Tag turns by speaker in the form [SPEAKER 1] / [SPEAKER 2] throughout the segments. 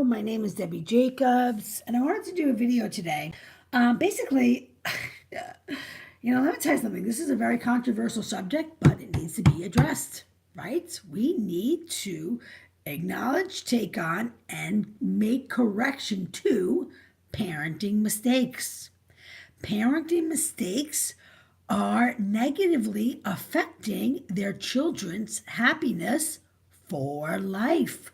[SPEAKER 1] My name is Debbie Jacobs, and I wanted to do a video today. Basically, let me tell you something. This is a very controversial subject, but it needs to be addressed, right? We need to acknowledge, take on, and make correction to parenting mistakes. Parenting mistakes are negatively affecting their children's happiness for life.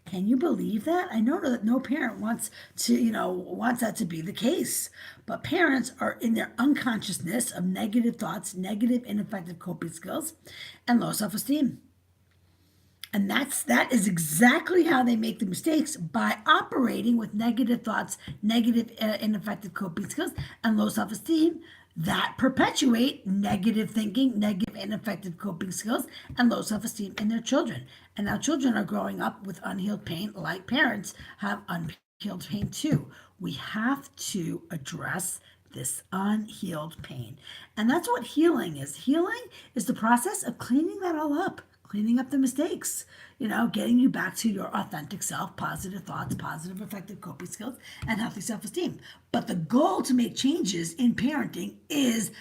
[SPEAKER 1] Can you believe that? I know that no parent wants that to be the case. But parents are in their unconsciousness of negative thoughts, negative ineffective coping skills, and low self-esteem. And that is exactly how they make the mistakes, by operating with negative thoughts, negative ineffective coping skills, and low self-esteem that perpetuate negative thinking, negative ineffective coping skills, and low self-esteem in their children. And now children are growing up with unhealed pain, like parents have unhealed pain too. We have to address this unhealed pain. And that's what healing is. Healing is the process of cleaning that all up, cleaning up the mistakes, getting you back to your authentic self, positive thoughts, positive effective coping skills, and healthy self-esteem. But the goal to make changes in parenting is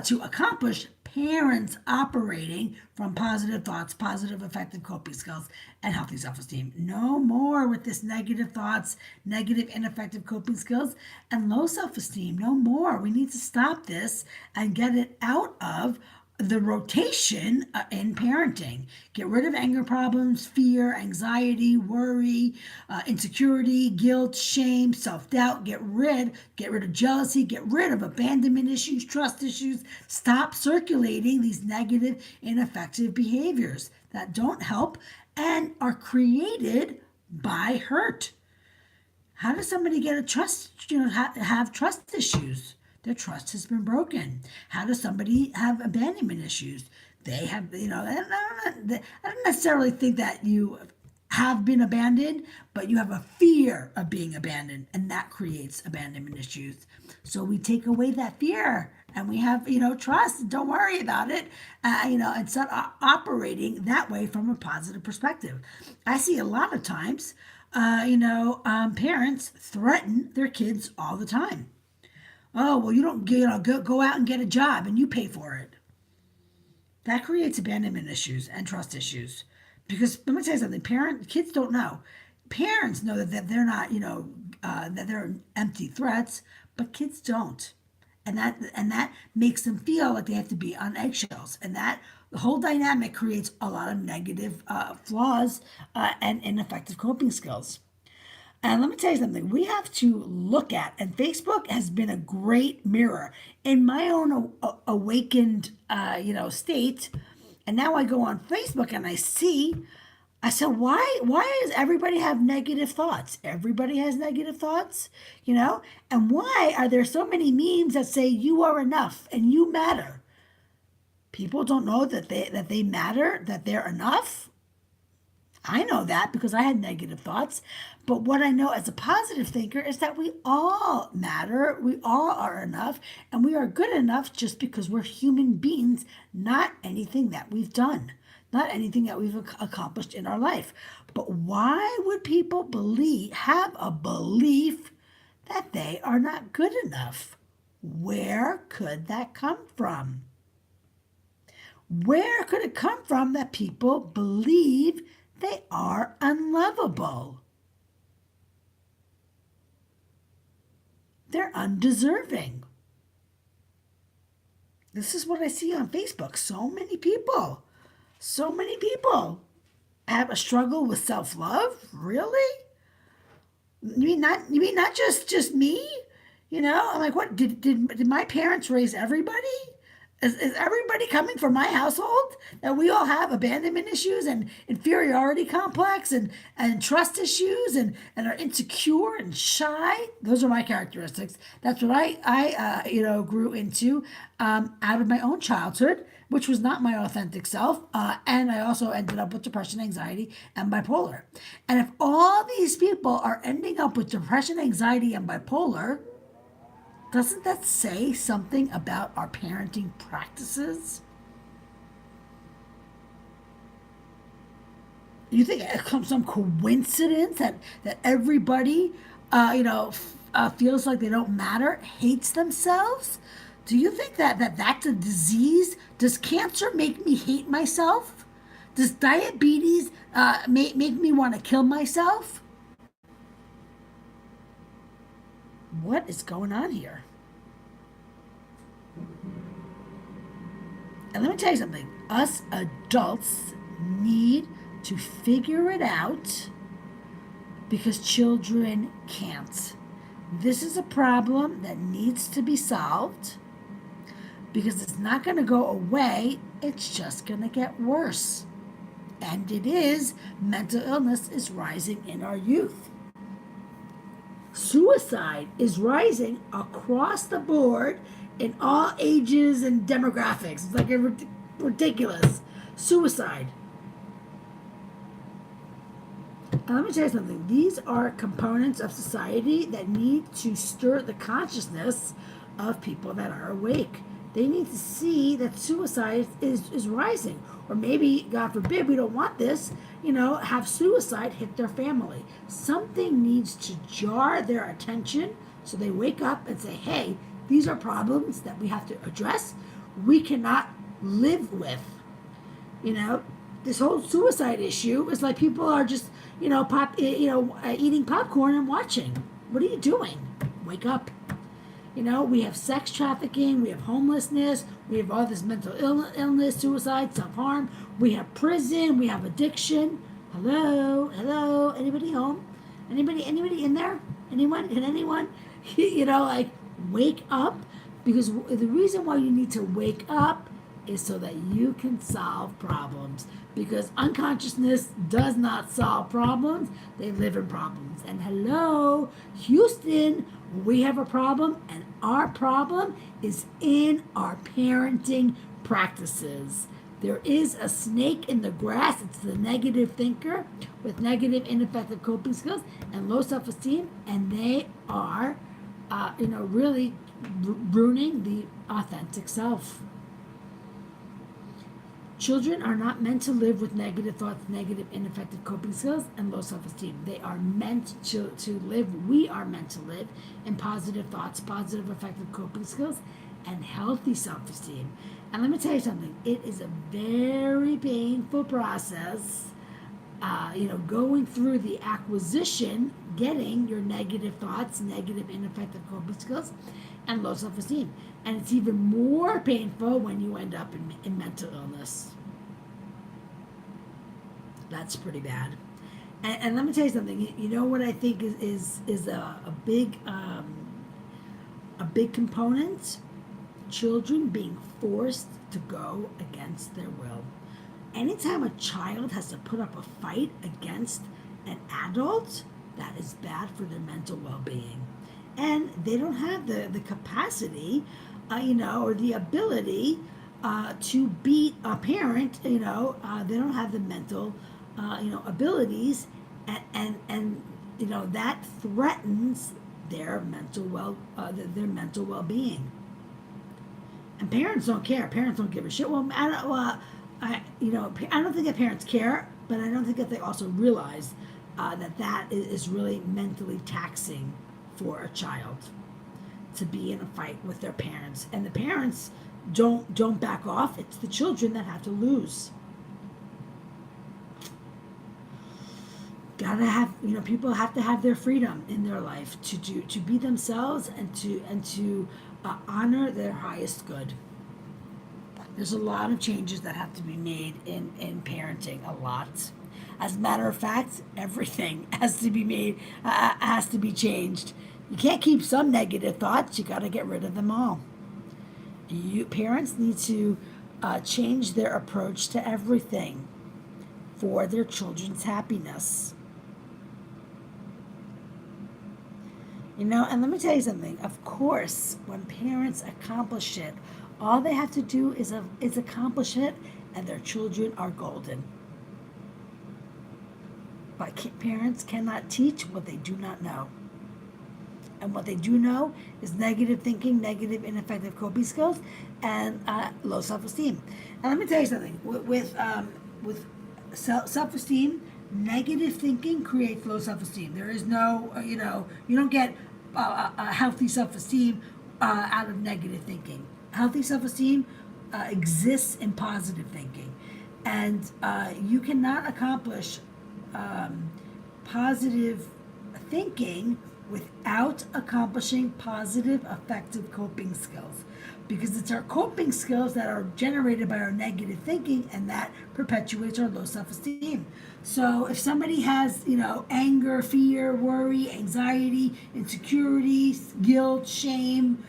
[SPEAKER 1] to accomplish parents operating from positive thoughts, positive effective coping skills, and healthy self-esteem. No more with this negative thoughts, negative ineffective coping skills, and low self-esteem. No more. We need to stop this and get it out of the rotation in parenting. Get rid of anger problems, fear, anxiety, worry, insecurity, guilt, shame, self-doubt. Get rid of jealousy. Get rid of abandonment issues, trust issues. Stop circulating these negative, ineffective behaviors that don't help and are created by hurt. How does somebody get a have trust issues? Their trust has been broken. How does somebody have abandonment issues? They have, I don't necessarily think that you have been abandoned, but you have a fear of being abandoned, and that creates abandonment issues. So we take away that fear, and we have, trust. Don't worry about it, and start operating that way from a positive perspective. I see a lot of times, parents threaten their kids all the time. Oh, well, you don't, go out and get a job and you pay for it. That creates abandonment issues and trust issues. Because let me tell you something, kids don't know. Parents know that they're not, that they're empty threats, but kids don't. And that makes them feel like they have to be on eggshells. And that the whole dynamic creates a lot of negative flaws and ineffective coping skills. And let me tell you something, we have to look at, and Facebook has been a great mirror. In my own awakened, state, and now I go on Facebook and I said, why does everybody have negative thoughts? Everybody has negative thoughts, and why are there so many memes that say you are enough and you matter? People don't know that they matter, that they're enough. I know that because I had negative thoughts. But what I know as a positive thinker is that we all matter, we all are enough, and we are good enough just because we're human beings, not anything that we've done, not anything that we've accomplished in our life. But why would people have a belief that they are not good enough? Where could that come from? Where could it come from that people believe they are unlovable? They're undeserving. This is what I see on Facebook. So many people have a struggle with self-love. Really? You mean not just me? I'm like, what did my parents raise everybody? Is everybody coming from my household? That we all have abandonment issues and inferiority complex and trust issues and are insecure and shy? Those are my characteristics. That's what I grew into out of my own childhood, which was not my authentic self. And I also ended up with depression, anxiety, and bipolar. And if all these people are ending up with depression, anxiety, and bipolar, doesn't that say something about our parenting practices? You think it comes some coincidence that everybody, feels like they don't matter, hates themselves? Do you think that's a disease? Does cancer make me hate myself? Does diabetes make me want to kill myself? What is going on here? And let me tell you something. Us adults need to figure it out because children can't. This is a problem that needs to be solved because it's not going to go away, it's just going to get worse. And it is, mental illness is rising in our youth. Suicide is rising across the board in all ages and demographics. It's like ridiculous. Suicide. And let me tell you something. These are components of society that need to stir the consciousness of people that are awake. They need to see that suicide is rising. Or maybe, God forbid, we don't want this, have suicide hit their family. Something needs to jar their attention so they wake up and say, hey, these are problems that we have to address. We cannot live with. This whole suicide issue is like people are just, eating popcorn and watching. What are you doing? Wake up. We have sex trafficking, we have homelessness, we have all this mental illness, suicide, self-harm. We have prison, we have addiction. Hello, anybody home? Anybody in there? Anyone? Can anyone? Wake up, because the reason why you need to wake up is so that you can solve problems, because unconsciousness does not solve problems. They live in problems. And hello, Houston, we have a problem, and our problem is in our parenting practices. There is a snake in the grass. It's the negative thinker with negative, ineffective coping skills and low self-esteem, and they are, really ruining the authentic self. Children are not meant to live with negative thoughts, negative, ineffective coping skills, and low self-esteem. They are meant to live, we are meant to live in positive thoughts, positive, effective coping skills, and healthy self-esteem. And let me tell you something, it is a very painful process, going through the acquisition, getting your negative thoughts, negative, ineffective coping skills, and low self-esteem. And it's even more painful when you end up in mental illness. That's pretty bad. And let me tell you something. You know what I think is a big component? Children being forced to go against their will. Anytime a child has to put up a fight against an adult, that is bad for their mental well-being. And they don't have the capacity, or the ability to beat a parent. They don't have the mental, abilities, and that threatens their mental well-being. And parents don't care. Parents don't give a shit. Well, I don't think that parents care, but I don't think that they also realize that is really mentally taxing for a child to be in a fight with their parents, and the parents don't back off. It's the children that have to lose. Gotta have, people have to have their freedom in their life to be themselves and to honor their highest good. There's a lot of changes that have to be made in parenting, a lot. As a matter of fact, everything has to be made, has to be changed. You can't keep some negative thoughts. You got to get rid of them all. Parents need to change their approach to everything for their children's happiness. And let me tell you something. Of course, when parents accomplish it, all they have to do is accomplish it, and their children are golden. But parents cannot teach what they do not know. And what they do know is negative thinking, negative, ineffective coping skills, and low self-esteem. And let me tell you something. With self-esteem, Negative thinking creates low self-esteem. There is no, you don't get a healthy self-esteem out of negative thinking. Healthy self-esteem exists in positive thinking, and you cannot accomplish positive thinking without accomplishing positive, effective coping skills. Because it's our coping skills that are generated by our negative thinking, and that perpetuates our low self esteem. So if somebody has, anger, fear, worry, anxiety, insecurity, guilt, shame,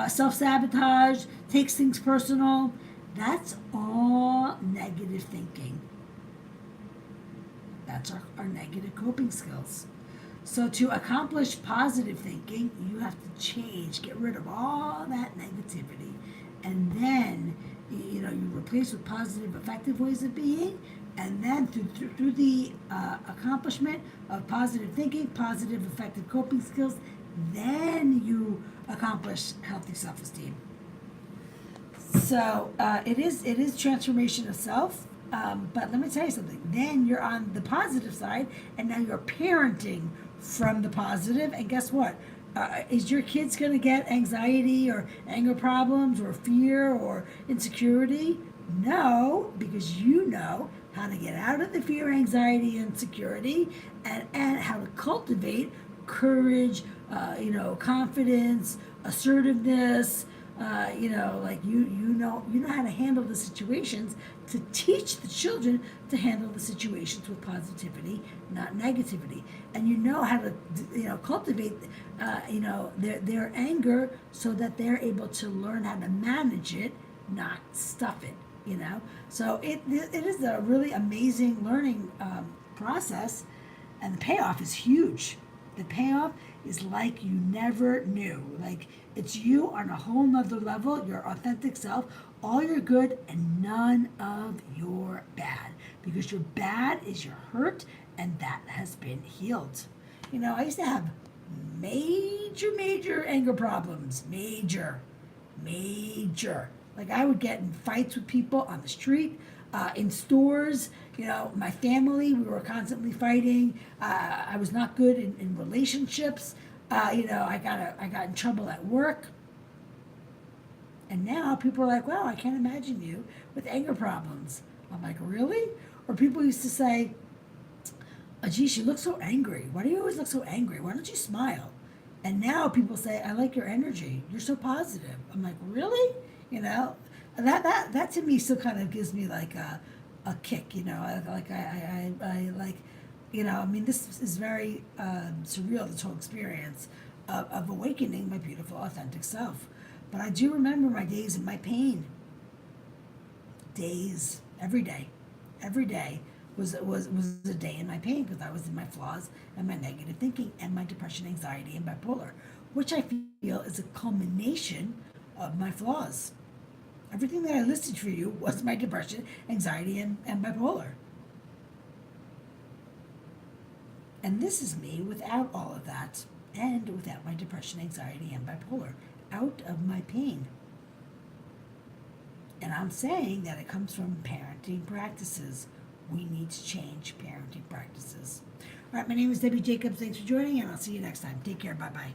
[SPEAKER 1] self sabotage, takes things personal, that's all negative thinking. That's our negative coping skills. So to accomplish positive thinking, you have to change, get rid of all that negativity, and then you replace with positive, effective ways of being, and then through the accomplishment of positive thinking, positive, effective coping skills, then you accomplish healthy self-esteem. So it is transformation of self. But let me tell you something. Then you're on the positive side, and now you're parenting from the positive. And guess what? Is your kids going to get anxiety or anger problems or fear or insecurity? No, because you know how to get out of the fear, anxiety, insecurity, and how to cultivate courage, confidence, assertiveness. You know how to handle the situations, to teach the children to handle the situations with positivity, not negativity, and you know how to cultivate their anger so that they're able to learn how to manage it, not stuff it. So it is a really amazing learning process, and the payoff is huge. The payoff is like you never knew. Like it's you on a whole nother level, your authentic self, all your good and none of your bad. Because your bad is your hurt, and that has been healed. I used to have major anger problems. Major. Like I would get in fights with people on the street, in stores. My family, we were constantly fighting. I was not good in relationships. I got in trouble at work. And now people are like, wow, I can't imagine you with anger problems. I'm like, really? Or people used to say, oh, geez, you look so angry. Why do you always look so angry? Why don't you smile? And now people say, I like your energy. You're so positive. I'm like, really? That to me still kind of gives me like a kick. I like, this is very surreal, this whole experience of awakening my beautiful, authentic self. But I do remember my days in my pain. Days, every day was a day in my pain, because I was in my flaws and my negative thinking and my depression, anxiety, and bipolar, which I feel is a culmination of my flaws. Everything that I listed for you was my depression, anxiety, and bipolar. And this is me without all of that, and without my depression, anxiety, and bipolar, out of my pain. And I'm saying that it comes from parenting practices. We need to change parenting practices. All right, my name is Debbie Jacobs. Thanks for joining, and I'll see you next time. Take care. Bye-bye.